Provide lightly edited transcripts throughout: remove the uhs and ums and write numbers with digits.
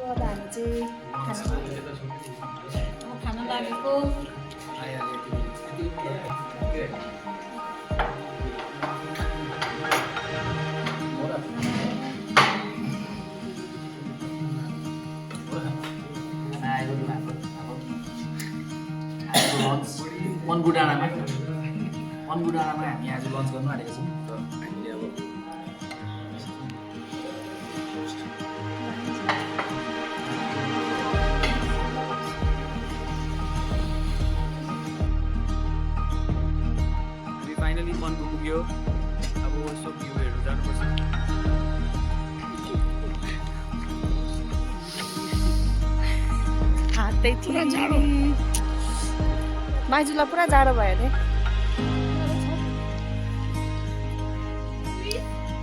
अब हामी चाहिँ खाना लागेको मनगुडाँडामा हामी आज लन्च गर्नु आँटेको छौँ र हामीले अब फाइनली मनको पुग्यो अब यसो भ्यू हेर्नु जानुपर्छ हातै थियो बाजुलाई पुरा जाडो भयो अरे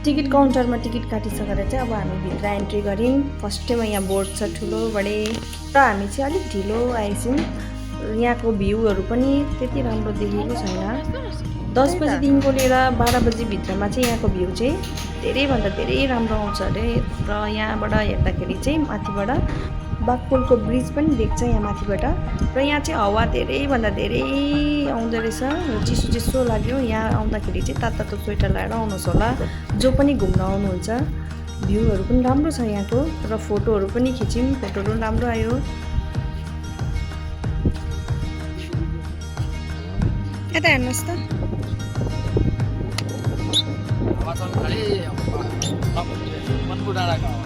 टिकट काउन्टरमा टिकट काटिसकेर चाहिँ अब हामी भित्र एन्ट्री गऱ्यौँ फर्स्टैमा यहाँ बोर्ड छ ठुलो बडे र हामी चाहिँ अलिक ढिलो आएछौँ यहाँको भ्यूहरू पनि त्यति राम्रो देखेको छैन 10 बजीदेखिको लिएर 12 बजीभित्रमा चाहिँ यहाँको भ्यू चाहिँ धेरैभन्दा धेरै राम्रो आउँछ अरे र यहाँबाट हेर्दाखेरि चाहिँ माथिबाट बाघपुलको ब्रिज पनि देख्छ यहाँ माथिबाट र यहाँ चाहिँ हावा धेरैभन्दा धेरै आउँदो रहेछ चिसो चिसो लाग्यो यहाँ आउँदाखेरि चाहिँ तातो स्वेटर लगाएर आउनुहोस् होला जो पनि घुम्न आउनुहुन्छ भ्यूहरू पनि राम्रो छ यहाँको र फोटोहरू पनि खिच्यौँ फोटोहरू पनि राम्रो आयो यता हेर्नुहोस् त हावा चल्नु थाल्यो मनको डाँडाको हावा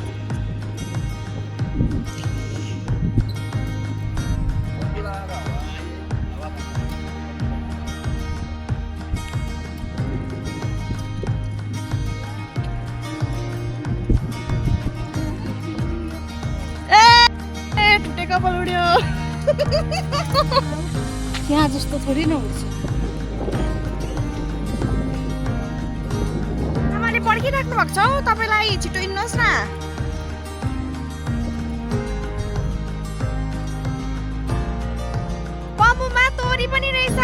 कपाल उड्यो यहाँ जस्तो थोरै न हुन्छ आमाले पर्खिराख्नु भएको छ हौ तपाईँलाई छिटो हिँड्नुहोस् न पम्बुमा तोरी पनि रहेछ